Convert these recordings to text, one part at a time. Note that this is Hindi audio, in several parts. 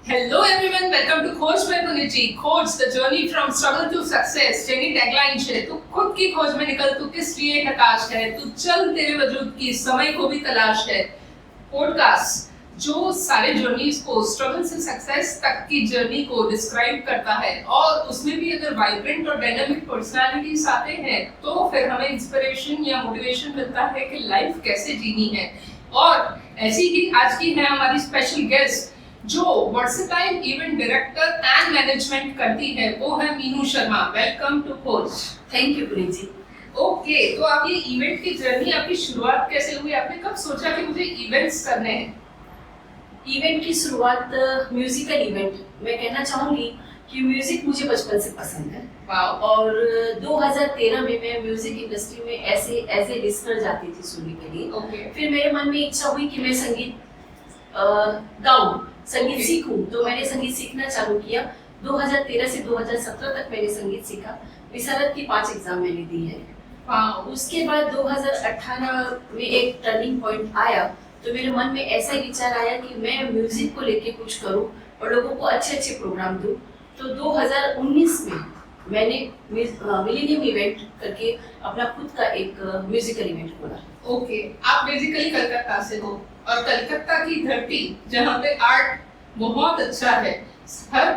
Hello everyone, welcome to खोज में पुनीची। खोज the journey from struggle to success। Jenny tagline है, तू खुद की खोज में निकल, तू किस लिए हताश है, तू चल तेरे वजूद की समय को भी तलाश है। पॉडकास्ट जो सारे जर्नीज को स्ट्रगल से सक्सेस तक की जर्नी को डिस्क्राइब करता है और उसमें भी अगर वाइब्रेंट और डायनामिक पर्सनालिटीज आते हैं तो फिर हमें इंस्पिरेशन या मोटिवेशन मिलता है कि लाइफ कैसे जीनी है। और ऐसी ही आज की है हमारी स्पेशल गेस्ट जो versatile event director and management करती है, वो है Meenu Sharma. Welcome to Khoj. Thank you Puneet ji. Okay, तो आप ये इवेंट की जर्नी, आपकी शुरुआत कैसे हुई? आपने कब सोचा कि मुझे इवेंट्स करने हैं? इवेंट की शुरुआत म्यूजिकल इवेंट। मैं कहना चाहूंगी कि म्यूजिक मुझे बचपन से पसंद है। और 2013 में मैं म्यूजिक इंडस्ट्री में ऐसे एज ए लिसनर जाती थी सुनने के लिए। फिर मेरे मन में इच्छा हुई कि मैं संगीत गाऊं, संगीत सीखूं, तो मैंने संगीत सीखना चालू किया। 2013 से 2017 तक मैंने संगीत सीखा। विशारद की 5 एग्जाम मैंने दी है। उसके बाद 2018 में एक टर्निंग पॉइंट आया, तो मेरे मन में ऐसा ही विचार आया कि मैं म्यूजिक को लेके कुछ करूं और लोगों को अच्छे अच्छे प्रोग्राम दूं। तो 2019 में मैंने मिलेनियम इवेंट करके अपना खुद का एक म्यूजिकल इवेंट खोला। ओके, आप बेसिकली कलकत्ता से हो और कलकत्ता की धरती जहाँ पे आर्ट बहुत अच्छा है, हर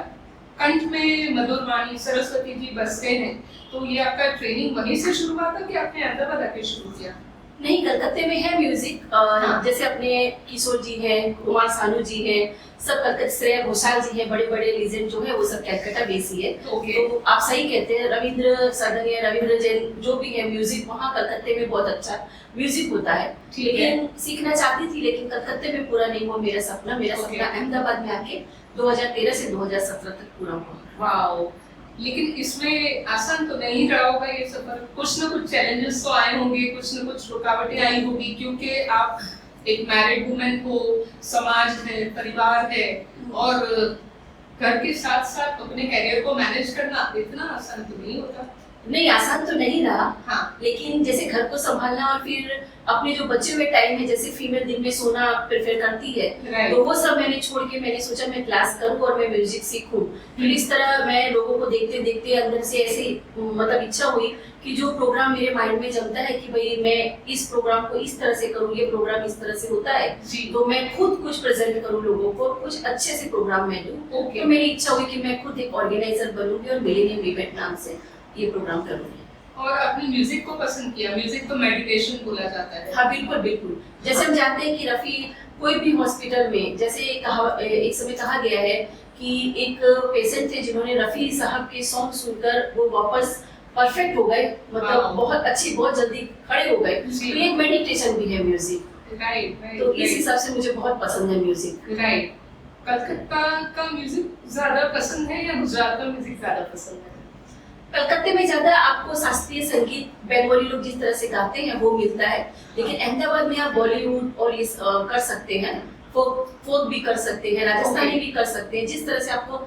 कंठ में मधुर वाणी सरस्वती जी बसते हैं, तो ये आपका ट्रेनिंग वहीं से शुरू हुआ था कि आपने अहमदाबाद आके शुरू किया? नहीं, कलकत्ते में है म्यूजिक। जैसे अपने किशोर जी हैं, कुमार सानू जी हैं, सब कलकत्ते, श्रेया घोषाल जी हैं, बड़े बड़े लीजेंड जो है वो सब कलकत्ता बेसी है। तो आप सही कहते हैं, रविंद्र सदन या रविंद्र जैन जो भी है म्यूजिक, वहाँ कलकत्ते में बहुत अच्छा म्यूजिक होता है। लेकिन सीखना चाहती थी, लेकिन कलकत्ते में पूरा नहीं हुआ मेरा सपना। मेरा सपना अहमदाबाद में आके 2013 से 2017 तक पूरा हुआ। वाओ, लेकिन इसमें आसान तो नहीं रहा होगा ये सफर। कुछ ना कुछ चैलेंजेस तो आए होंगे, कुछ ना कुछ रुकावटें आई होगी, क्योंकि आप एक मैरिड वुमेन हो, समाज है, परिवार है और घर के साथ साथ अपने करियर को मैनेज करना इतना आसान तो नहीं होता। नहीं, आसान तो नहीं रहा। हाँ, लेकिन जैसे घर को संभालना और फिर अपने जो बचे हुए टाइम है, जैसे फीमेल दिन में सोना प्रेफर करती है, तो वो सब मैंने छोड़ के मैंने सोचा मैं क्लास करूं और मैं म्यूजिक सीखूं। फिर इस तरह मैं लोगों को देखते देखते अंदर से ऐसी मतलब इच्छा हुई कि जो प्रोग्राम मेरे माइंड में जमता है कि भाई मैं इस प्रोग्राम को इस तरह से करूं, ये प्रोग्राम इस तरह से होता है, तो मैं खुद कुछ प्रेजेंट करूं लोगों को, कुछ अच्छे से प्रोग्राम मैं दूं। तो मेरी इच्छा हुई कि मैं खुद एक ऑर्गेनाइजर बनूंगी और मिलेनियम इवेंट नाम से ये प्रोग्राम करूंगी। और अपने म्यूजिक को पसंद किया। म्यूजिक तो मेडिटेशन बोला जाता है। हाँ, बिल्कुल बिल्कुल। जैसे हम जानते हैं कि रफी कोई भी हॉस्पिटल में, जैसे एक समय कहा गया है कि एक पेशेंट थे जिन्होंने रफी साहब के सॉन्ग सुनकर वो वापस परफेक्ट हो गए, मतलब बहुत अच्छी, बहुत जल्दी खड़े हो गए। तो एक मेडिटेशन भी है म्यूजिक। राइट। तो इस हिसाब से मुझे बहुत पसंद है म्यूजिक। राइट। कलकत्ता का म्यूजिक ज्यादा पसंद है या गुजरात का म्यूजिक ज्यादा पसंद है? कलकत्ते में ज्यादा आपको शास्त्रीय संगीत बंगाली लोग जिस तरह से गाते हैं वो मिलता है, लेकिन अहमदाबाद में आप बॉलीवुड और ये कर सकते हैं, फोक भी कर सकते हैं, राजस्थानी भी कर सकते हैं। जिस तरह से आपको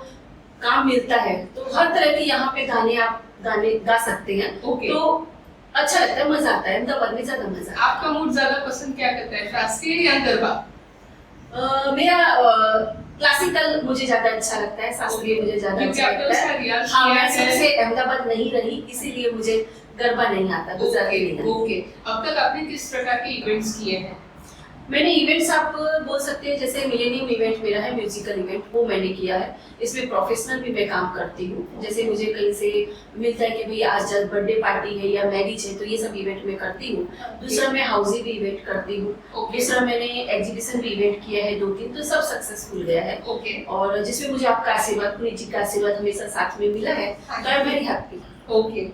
काम मिलता है तो हर तरह के यहाँ पे गाने गा सकते हैं। तो अच्छा लगता है, मजा आता है। अहमदाबाद में ज्यादा मजा। आपका मूड ज्यादा पसंद क्या करता है, शास्त्रीय या गरबा? मेरा क्लासिकल मुझे ज्यादा अच्छा लगता है, शास्त्रीय मुझे ज्यादा अच्छा लगता है। हाँ, मैं सबसे अहमदाबाद नहीं रही, इसीलिए मुझे गरबा नहीं आता, गुजराती नहीं। ओके, अब तक आपने किस प्रकार के इवेंट्स किए हैं? मैंने इवेंट्स आप बोल सकते हैं, जैसे मिलेनियम इवेंट मेरा है, म्यूजिकल इवेंट, वो मैंने किया है। इसमें प्रोफेशनल भी मैं काम करती हूँ। जैसे मुझे कहीं से मिलता है कि भाई आज बर्थडे पार्टी है या मैरिज है, तो ये सब इवेंट मैं करती हूँ। दूसरा मैं हाउसी भी इवेंट करती हूँ। तीसरा मैंने एग्जीबिशन भी इवेंट किया है 2-3, तो सब सक्सेसफुल गया है। और जिसमें मुझे आपका आशीर्वाद, पुनीत जी का आशीर्वाद हमेशा साथ में मिला है, तो I am very happy. Okay,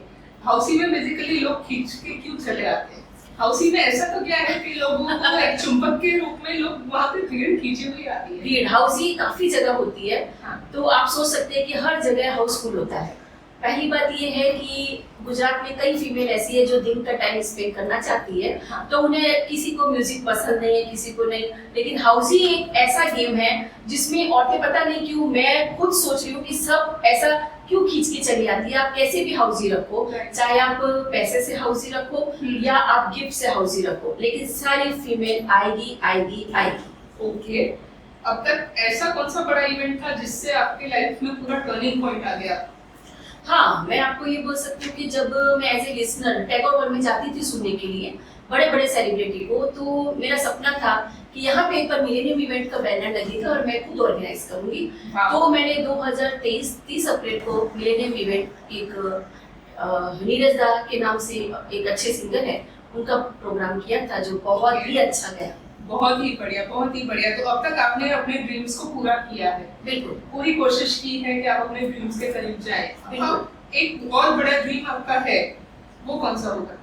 housie में बेसिकली लोग खींच के क्यों चले आते हैं? हाउसी में ऐसा तो क्या है कि लोगों को एक चुंबक के रूप में लोग वहाँ पे भीड़ खींची हुई आती है। भीड़ हाउसी काफी जगह होती है। हाँ। तो आप सोच सकते हैं कि हर जगह हाउसफुल होता है। पहली बात ये है कि गुजरात में कई फीमेल ऐसी है जो दिन का टाइम स्पेंड करना चाहती है। हाँ। तो उन्हें किसी को म्यूजिक पसंद नहीं है, किसी को नहीं, लेकिन हाउसी एक ऐसा गेम है जिसमें औरतें, पता नहीं क्यों, मैं खुद सोच रही हूँ कि सब ऐसा क्यों खींच के चली आती है। आप कैसे भी हाउसी रखो, चाहे आप पैसे से हाउसी रखो या आप गिफ्ट से हाउसी रखो, लेकिन सारी फीमेल आएगी आएगी आएगी। ओके, अब तक ऐसा कौन सा बड़ा इवेंट था जिससे आपके लाइफ में पूरा टर्निंग पॉइंट आ गया? हाँ, मैं आपको ये बोल सकती हूँ कि जब मैं as a listener Tagore hall में जाती थी सुनने के लिए बड़े बड़े सेलिब्रिटी को, तो मेरा सपना था कि यहाँ पे एक बार मिलेनियम इवेंट का बैनर लगेगा और मैं खुद ऑर्गेनाइज करूंगी। तो मैंने 2023 30 अप्रैल को मिलेनियम इवेंट एक नीरज दा के नाम से एक अच्छे सिंगर है उनका प्रोग्राम किया था, जो बहुत ही अच्छा गया। बहुत ही बढ़िया, बहुत ही बढ़िया। तो अब तक आपने अपने ड्रीम्स को पूरा किया है? बिल्कुल, पूरी कोशिश की है कि आप अपने ड्रीम्स के करीब जाएं। बिल्कुल। एक और बड़ा ड्रीम आपका है, वो कौन सा होगा?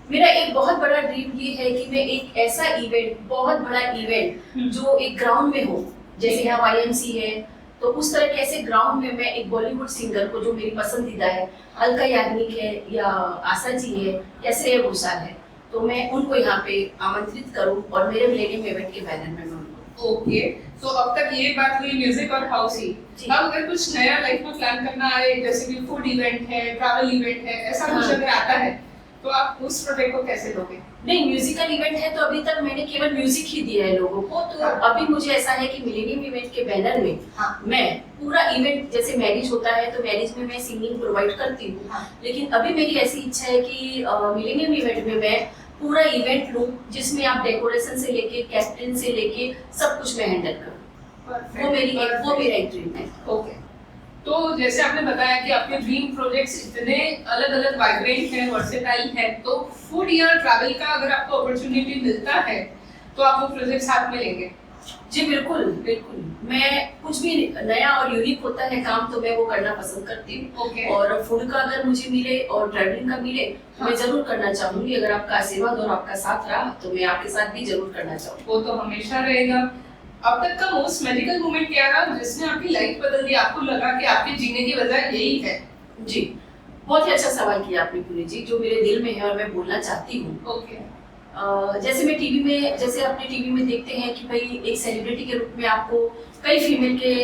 मेरा एक बहुत बड़ा ड्रीम ये है कि मैं एक ऐसा इवेंट, बहुत बड़ा इवेंट जो एक ग्राउंड में हो, जैसे यहाँ वाईएमसी है, तो उस तरह के ऐसे ग्राउंड में मैं एक बॉलीवुड सिंगर को, जो मेरी पसंदीदा है, अलका याग्निक है या आशा जी है या श्रेया घोषाल है, तो मैं उनको यहाँ पे आमंत्रित करूँ और मेरे मिलेनियम इवेंट के बैनर में मैं उनको। ओके, तो अब तक ये बात हुई म्यूजिक और हाउस ही। अब अगर कुछ नया लाइफ में प्लान करना आए, जैसे कि फूड इवेंट है, ट्रैवल इवेंट है, ऐसा कुछ अगर आता है, तो आप उस प्रोजेक्ट को कैसे लोगे? नहीं, म्यूजिकल इवेंट है तो अभी तक मैंने केवल म्यूजिक ही दिया है लोगों को, तो अभी मुझे ऐसा है कि मिलेनियम इवेंट के बैनर में मैं पूरा इवेंट, जैसे मैरिज होता है तो मैरिज में मैं सिंगिंग प्रोवाइड करती हूँ, लेकिन अभी मेरी ऐसी इच्छा है कि मिलेनियम इवेंट में मैं पूरा इवेंट लूं, जिसमें आप डेकोरेशन से लेके कैटरिंग से लेके सब कुछ मैं हैंडल करूं। वो मेरा एक ड्रीम है। ओके, तो जैसे आपने बताया कि आपके ड्रीम प्रोजेक्ट्स इतने अलग अलग वाइब्रेंट हैं, वर्सेटाइल हैं, तो फूड या ट्रैवल का अगर आपको अपॉर्चुनिटी मिलता है तो आप वो प्रोजेक्ट्स हाथ में लेंगे? जी बिल्कुल, बिल्कुल। मैं कुछ भी नया और यूनिक होता है काम तो मैं वो करना पसंद करती हूँ। और फूड का अगर मुझे मिले और ट्रैवलिंग का मिले तो मैं जरूर करना चाहूंगी। अगर आपका आशीर्वाद और आपका साथ रहा तो मैं आपके साथ भी जरूर करना चाहूंगी। वो तो हमेशा रहेगा। अब तक का मोस्ट मैजिकल मोमेंट क्या रहा जिसने आपकी लाइफ बदल दी, आपको लगा कि आपके जीने की वजह यही है? जी, बहुत ही अच्छा सवाल किया आपने पुनी जी, जो मेरे दिल में है और मैं बोलना चाहती हूँ। ओके। जैसे मैं टीवी में, जैसे अपने टीवी में देखते हैं कि भाई एक सेलिब्रिटी के रूप में आपको कई फीमेल के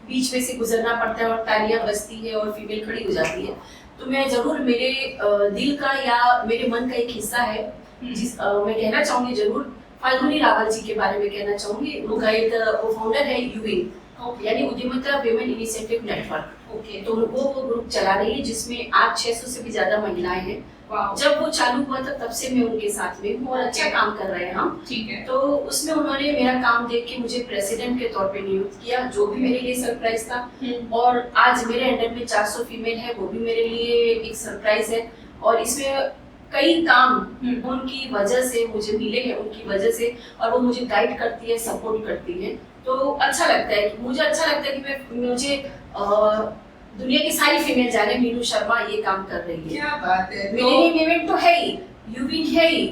बीच में से गुजरना पड़ता है और तालियां बजती है और फीमेल खड़ी हो जाती है, तो मैं जरूर मेरे दिल का या मेरे मन का एक हिस्सा है जिस मैं कहना चाहूंगी, जरूर फाल्गुनी रावल जी के बारे में कहना चाहूंगी। उनका एक वो फाउंडर है यूविंग, यानी उद्यमिता विमेन इनिशिएटिव नेटवर्क। ओके, तो वो ग्रुप चला रही है जिसमें आज 600 से भी ज्यादा महिलाएं हैं। जब वो चालू हुआ था तब से मैं उनके साथ में हूँ और अच्छा काम कर रहे हैं हम। ठीक है। तो उसमें उन्होंने मेरा काम देख के मुझे प्रेसिडेंट के तौर पे नियुक्त किया, जो भी मेरे लिए सरप्राइज था। और आज मेरे अंडर में 400 फीमेल है, वो भी मेरे लिए एक सरप्राइज है। और इसमें कई काम उनकी वजह से मुझे मिले हैं, उनकी वजह से, और वो मुझे गाइड करती है, सपोर्ट करती है। तो अच्छा लगता है कि मुझे मुझे दुनिया की सारी फीमेल जाने मीनू शर्मा ये काम कर रही है। क्या बात है। मिलेनियम इवेंट तो है ही, यूविंग है ही,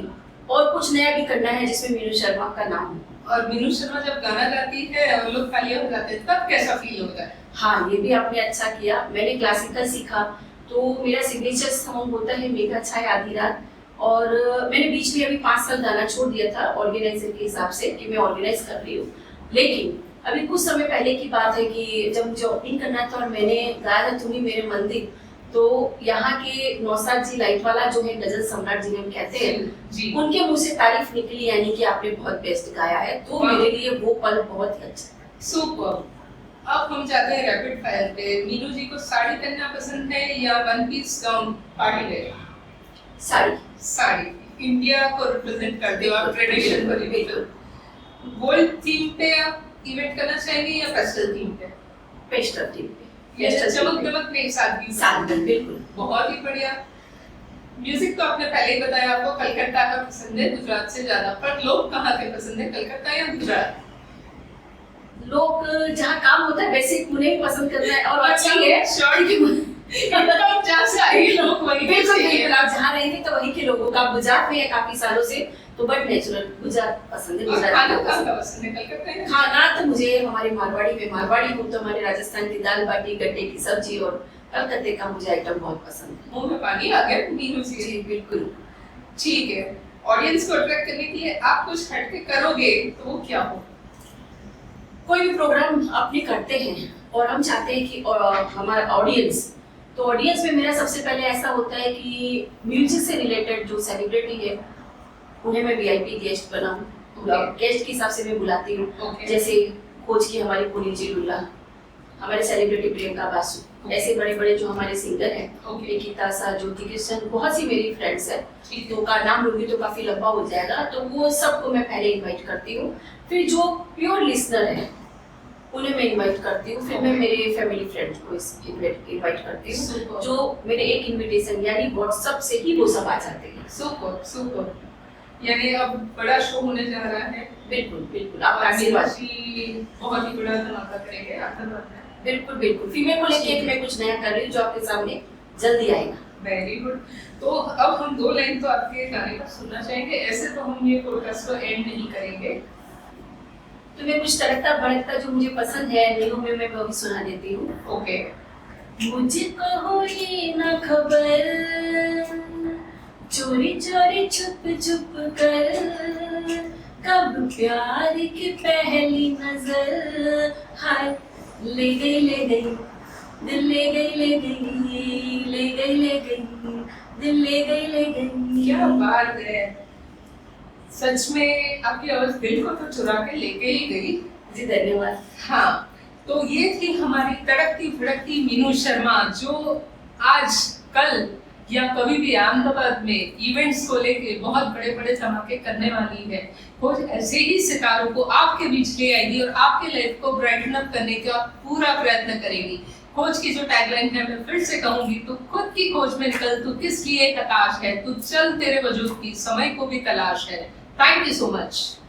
और कुछ नया भी करना है जिसमें मीनू शर्मा का नाम हो। और मीनू शर्मा जब गाना गाती है और लोग तालियां बजाते हैं तब कैसा फील होता है? हाँ, ये भी आपने अच्छा किया। मैंने क्लासिकल सीखा तो मेरा सिग्नेचर सॉन्ग होता है मेघा छाए आधी रात, और मैंने बीच में अभी 5 साल गाना छोड़ दिया था ऑर्गेनाइजर के हिसाब से कि मैं ऑर्गेनाइज कर रही हूँ। लेकिन अभी कुछ समय पहले की बात है कि जब मुझे ओपनिंग करना था और मैंने गाया था तुम्ही मेरे मंदिर, तो यहाँ के नौशाद जी लाइटवाला जो है गजल सम्राट जिन्हें हम कहते हैं, उनके मुंह से तारीफ निकली, यानी कि आपने बहुत बेस्ट गाया है। तो मेरे लिए वो पल बहुत ही अच्छा है। सुपर। अब हम जाते हैं रैपिड फायर पे। मीनू जी को साड़ी पहनना पसंद है या one piece gown party wear? Sari. Sari India को रिप्रेजेंट करते हो आप, ट्रेडिशन को रिप्रेजेंट। गोल्ड थीम पे आप इवेंट करना चाहेंगे या पेस्टल थीम पे? पेस्टल थीम पे। ये चमक दमक नहीं, सादगी। सादगी, बिल्कुल। बहुत ही बढ़िया। म्यूजिक तो आपने पहले ही बताया आपको कलकत्ता का पसंद है गुजरात से ज्यादा, पर लोग कहाँ के पसंद है, कलकत्ता या गुजरात? लोग जहाँ काम होता है वैसे उन्हें पसंद करना है, और अच्छा ही है जहाँ से आए लोग वही के चाहिए। आप जहाँ रहेंगे तो वही के लोगों का। गुजरात में है काफी सालों से, तो बट नेचुरल गुजरात पसंद है। खाना पसंद है कलकत्ता? खाना तो मुझे हमारे मारवाड़ी हूँ, तो हमारे राजस्थान की दाल बाटी, गट्टे की सब्जी, और कलकत्ते का मुझे आइटम बहुत पसंद है। मुंह में पानी आ गया मीनू से। जी बिल्कुल। ठीक है, ऑडियंस को अट्रैक्ट करने के लिए आप कुछ हटके करोगे तो वो क्या हो? कोई भी प्रोग्राम अपने करते हैं और हम चाहते हैं कि हमारा ऑडियंस, तो ऑडियंस में मेरा सबसे पहले ऐसा होता है कि म्यूजिक से रिलेटेड जो सेलिब्रिटी है उन्हें मैं वीआईपी गेस्ट बनाऊं। गेस्ट के हिसाब से मैं बुलाती हूँ। जैसे खोज की हमारी पुनीत जी लुल्ला, हमारे सेलिब्रिटी प्रियंका बासु, ऐसे बड़े बड़े जो हमारे सिंगर हैं, निकिता सा, ज्योति कृष्ण, बहुत सी मेरी फ्रेंड्स हैं, तो का नाम लूंगी तो काफी लंबा हो जाएगा, तो वो सबको मैं पहले इनवाइट करती हूँ। फिर जो प्योर लिसनर है उन्हें मैं इनवाइट करती हूँ, फिर मैं मेरे फैमिली फ्रेंड्स को इनवाइट करती हूँ, जो मेरे एक इनविटेशन यानी व्हाट्सएप से ही वो सब आ जाते हैं। सुपर सुपर, यानी अब बड़ा शो होने जा रहा है। बिल्कुल बिल्कुल, आपका आशीर्वाद बहुत ही बड़ा धमाका करेंगे, आपका बात है। बिल्कुल बिल्कुल, फीमेल को लेके मैं कुछ नया कर रही हूँ जो आपके सामने जल्दी आएगा। Very good. तो अब हम 2 लाइन तो आपके गाने का सुनना चाहेंगे, ऐसे तो हम ये पॉडकास्ट को एंड नहीं करेंगे। तो मैं कुछ तड़कता भड़कता जो मुझे पसंद है न्यू में मैं वो भी सुना देती हूँ। ओके। मुझको हुई ना खबर, चोरी चोरी छुप छुप कर, कब प्यार की पहली नजर, हाय ले गई दिल ले गई दिल ले गई। क्या बात है, सच में आपकी आवाज दिल को तो चुरा के लेके ही गई। जी धन्यवाद। हाँ, तो ये थी हमारी तड़कती भड़कती मीनू शर्मा, जो आज कल या कभी भी अहमदाबाद में इवेंट्स को लेके बहुत बड़े बड़े धमाके करने वाली है। खोज ऐसे ही सितारों को आपके बीच ले आएगी और आपके लाइफ को ब्राइटन अप करने का पूरा प्रयत्न करेगी। खोज की जो टैगलाइन है मैं फिर से कहूंगी, तू खुद की खोज में निकल, तू किस लिए हताश है, तू चल तेरे वजूद की समय को भी तलाश है। Thank you so much.